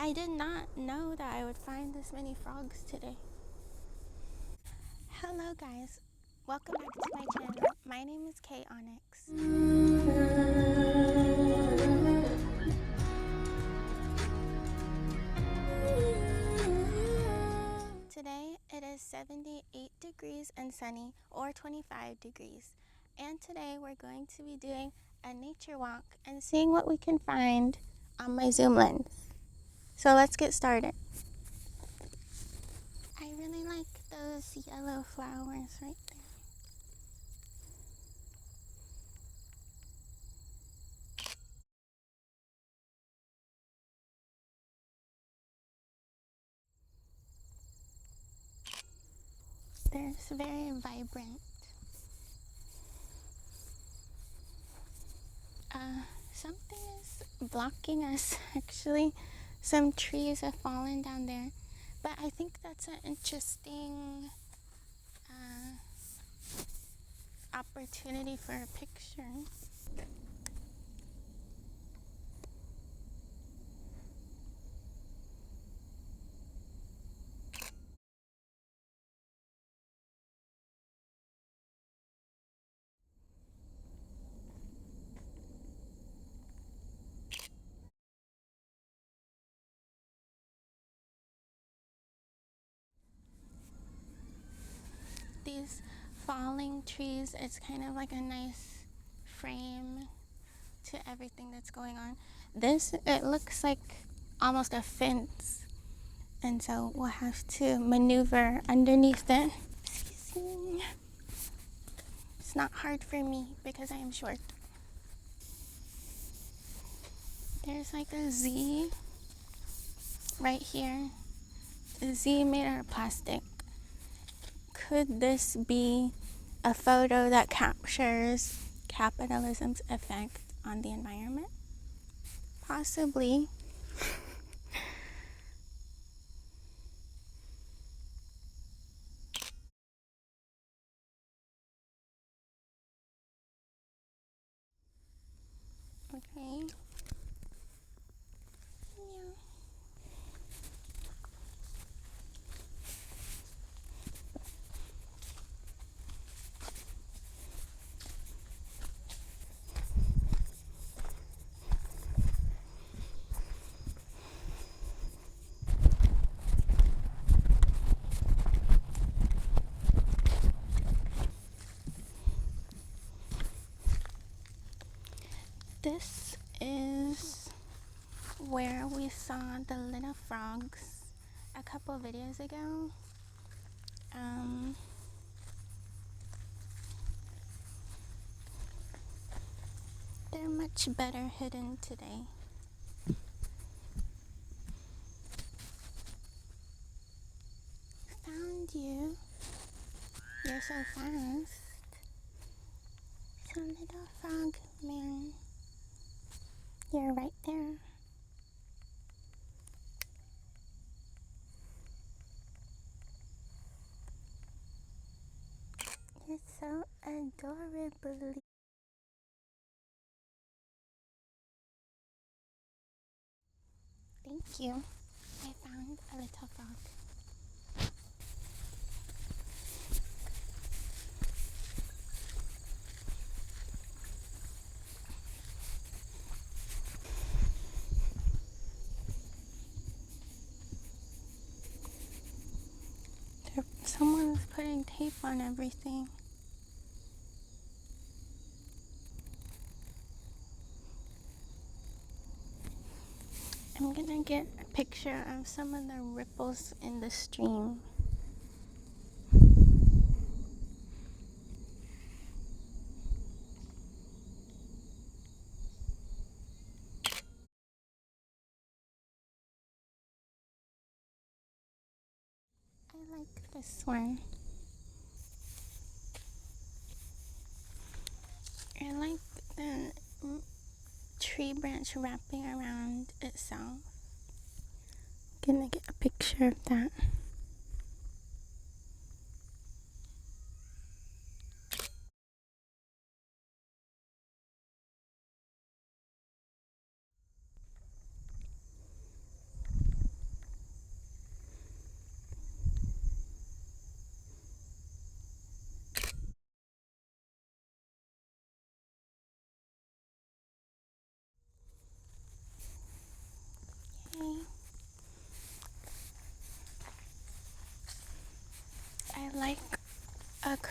I did not know that I would find this many frogs today. Hello guys, welcome back to my channel. My name is kayeonyx. Today it is 78 degrees and sunny, or 25 degrees. And today we're going to be doing a nature walk and seeing what we can find on my zoom lens. So let's get started. I really like those yellow flowers right there. They're very vibrant. Something is blocking us actually. Some trees have fallen down there, but I think that's an interesting opportunity for a picture. These falling trees, it's kind of like a nice frame to everything that's going on. This, it looks like almost a fence, and so we'll have to maneuver underneath it. Excuse me. It's not hard for me because I am short. There's like a Z right here. A Z made out of plastic. Could this be a photo that captures capitalism's effect on the environment? Possibly. Okay. Yeah. This is where we saw the little frogs a couple videos ago. They're much better hidden today. Found you. You're so fast. So little frog man. You're right there. You're so adorable. Thank you. I found a little frog. Someone's putting tape on everything. I'm gonna get a picture of some of the ripples in the stream. I like this one. I like the tree branch wrapping around itself. I'm gonna get a picture of that.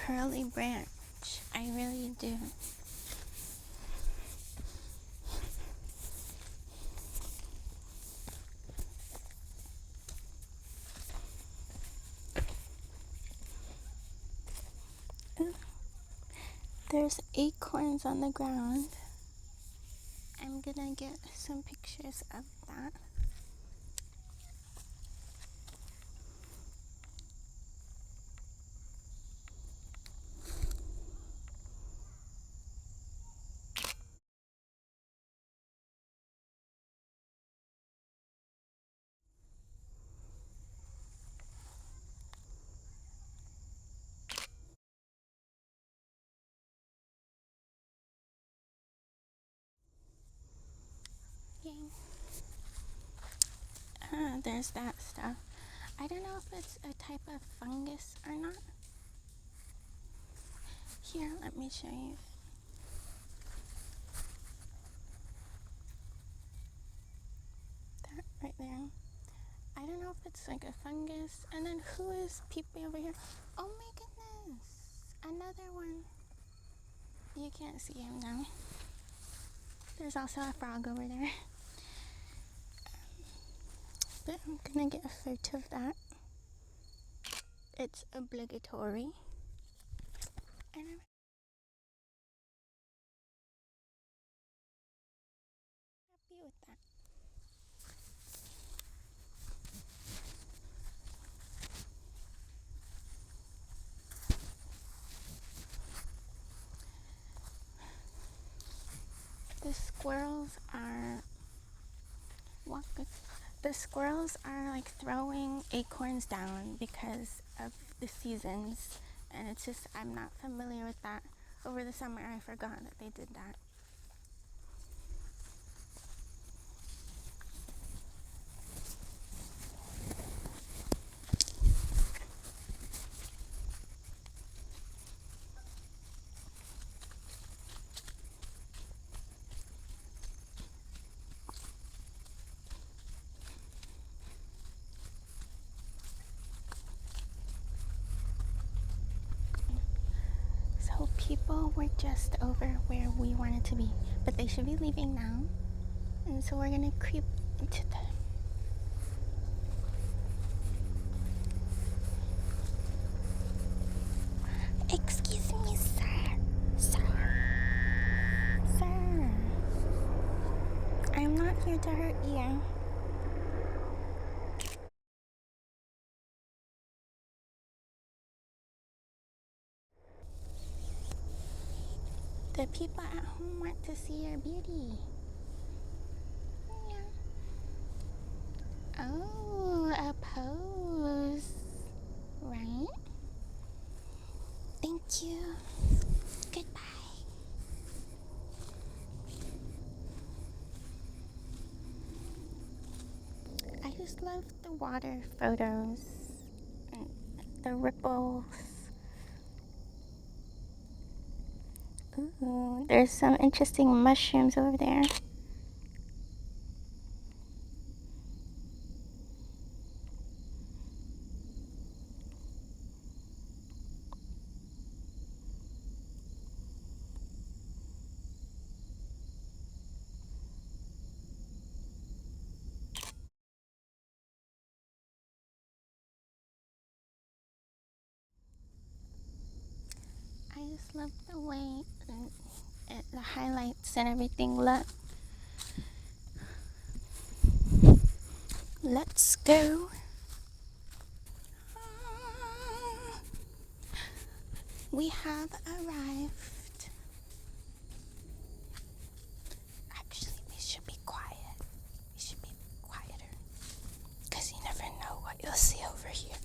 curly branch. I really do. Ooh. There's acorns on the ground. I'm gonna get some pictures of that. There's that stuff. I don't know if it's a type of fungus or not. Here, let me show you. That right there. I don't know if it's like a fungus. And then who is peeping over here? Oh my goodness. Another one. You can't see him now. There's also a frog over there. But I'm gonna get a photo of that. It's obligatory. And I'm happy with that. The squirrels are like throwing acorns down because of the seasons, and it's just, I'm not familiar with that. Over the summer I forgot that they did that. So people were just over where we wanted to be, but they should be leaving now, and so we're gonna creep into the Excuse me, sir. Sir. I'm not here to hurt you. The people at home want to see your beauty. Yeah. Oh, a pose. Right? Thank you. Goodbye. I just love the water photos and the ripples. Ooh, there's some interesting mushrooms over there. I just love the way the highlights and everything look. Let's go. We have arrived. Actually, we should be quiet. We should be quieter, because you never know what you'll see over here.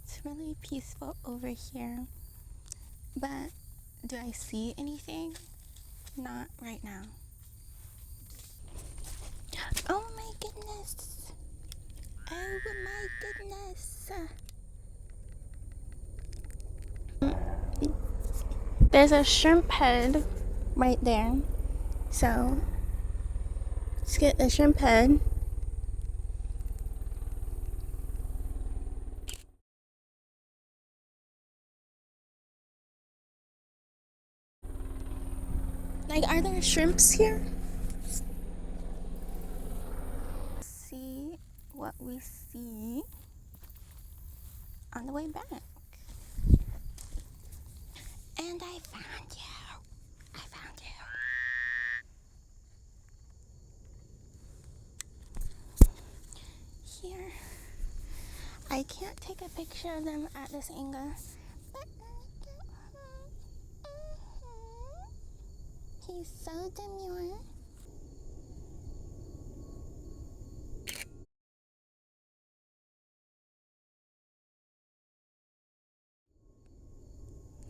It's really peaceful over here, but do I see anything? Not right now. Oh my goodness. Oh my goodness. There's a shrimp head right there. So Let's get the shrimp head. Like, are there shrimps here? See what we see on the way back. And I found you. I found you. Here. I can't take a picture of them at this angle. But he's so demure.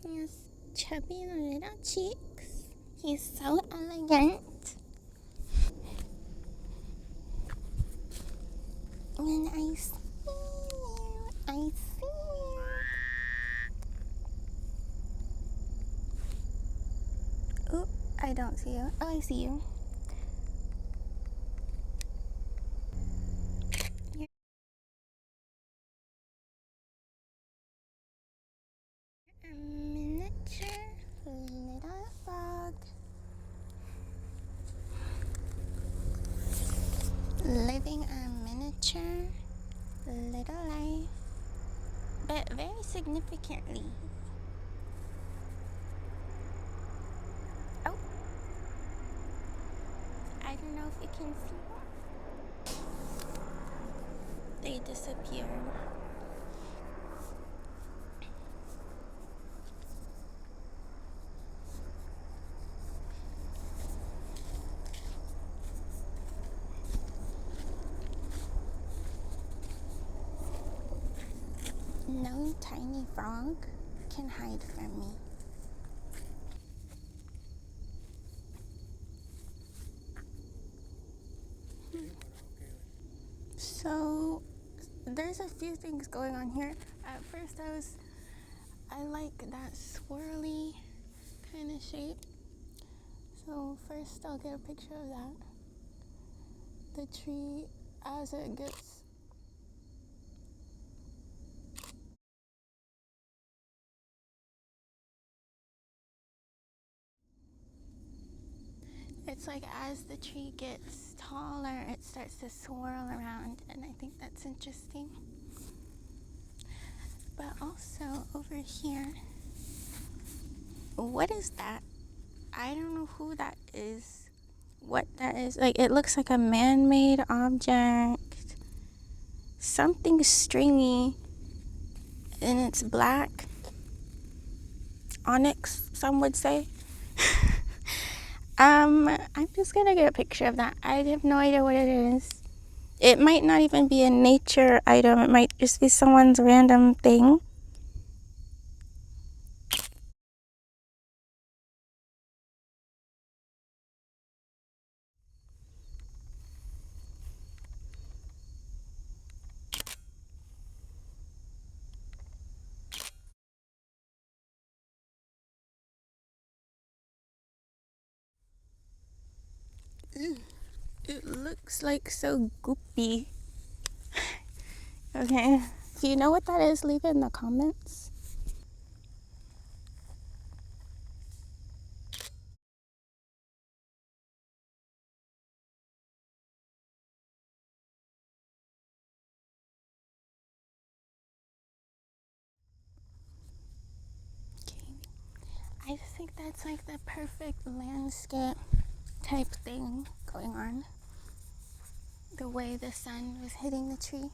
He has chubby little cheeks. He's so elegant. And I see you. I see you. Oh, I don't see you. Oh, I see you. You're a miniature little frog. Living a miniature little life, but very significantly. Oh, I don't know if you can see that. They disappeared. No tiny frog can hide from me. So there's a few things going on here. At first I like that swirly kind of shape. So first I'll get a picture of that. The tree as it gets it's like as the tree gets taller, it starts to swirl around, and I think that's interesting. But also over here, what is that? I don't know who that is. What that is. Like, it looks like a man-made object. Something stringy, and it's black. Onyx, some would say. I'm just gonna get a picture of that. I have no idea what it is. It might not even be a nature item. It might just be someone's random thing. It looks like so goopy. Okay. If you know what that is, leave it in the comments. Okay. I just think that's like the perfect landscape type thing going on. The way the sun was hitting the tree.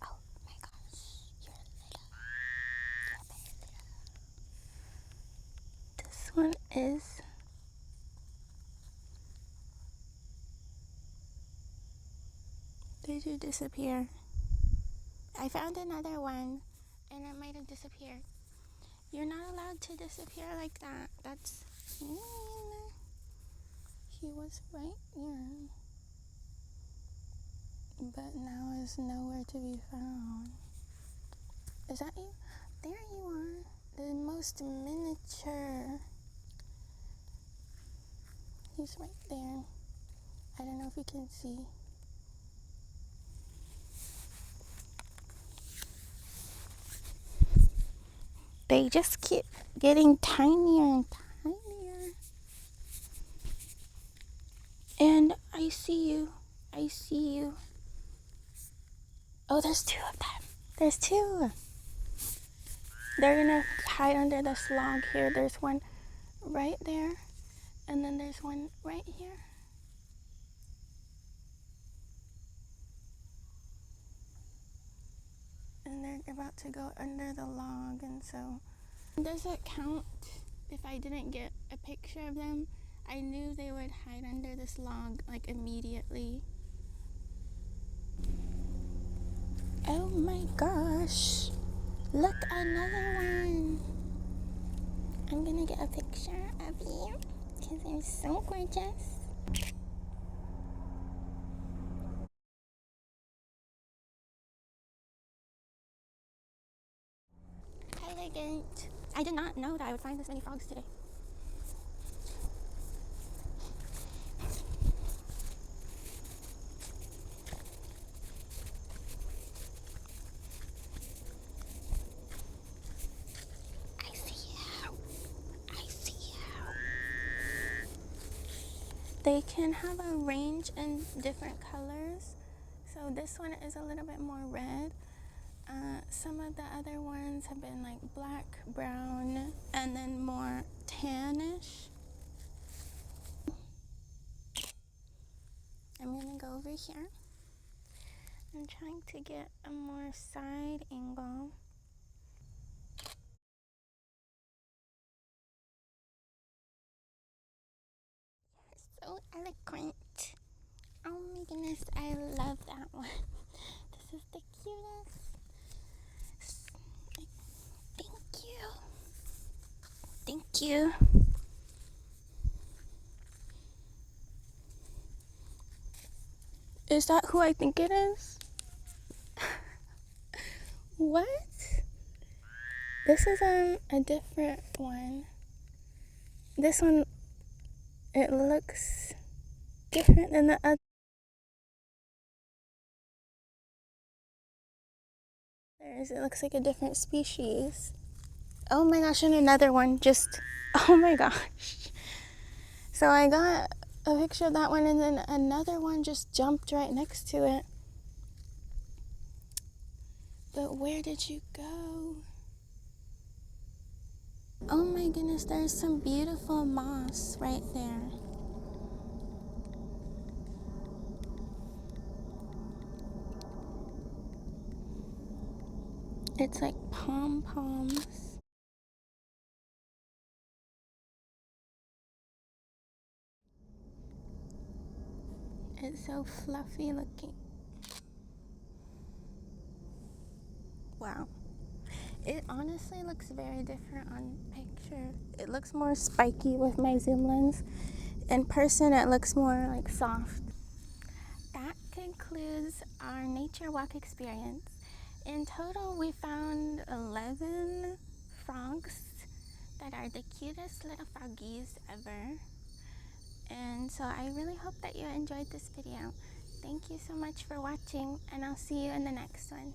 Oh my gosh, you're little. You're very little. This one is. Did you disappear? I found another one and it might have disappeared. You're not allowed to disappear like that. That's mean. He was right here, but now is nowhere to be found. Is that you? There you are. The most miniature. He's right there. I don't know if you can see. They just keep getting tinier and tinier. And I see you. I see you. Oh, there's two of them. There's two. They're gonna hide under this log here. There's one right there. And then there's one right here. And they're about to go under the log, and so does it count if I didn't get a picture of them? I knew they would hide under this log like immediately. Oh my gosh, look, another one. I'm gonna get a picture of you because you're so gorgeous. Elegant. I did not know that I would find this many frogs today. I see you. I see you. They can have a range in different colors. So this one is a little bit more red. Some of the other ones have been like black, brown, and then more tannish. I'm gonna go over here. I'm trying to get a more side angle. You're so eloquent. Oh my goodness, I love that one. This is the cutest. Thank you. Thank you. Is that who I think it is? What? This is a different one. This one, it looks different than the others. It looks like a different species. Oh my gosh, and another one just, oh my gosh. So I got a picture of that one, and then another one just jumped right next to it. But where did you go? Oh my goodness, there's some beautiful moss right there. It's like pom-poms. It's so fluffy looking. Wow. It honestly looks very different on picture. It looks more spiky with my zoom lens. In person, it looks more like soft. That concludes our nature walk experience. In total, we found 11 frogs that are the cutest little froggies ever. And so I really hope that you enjoyed this video. Thank you so much for watching, and I'll see you in the next one.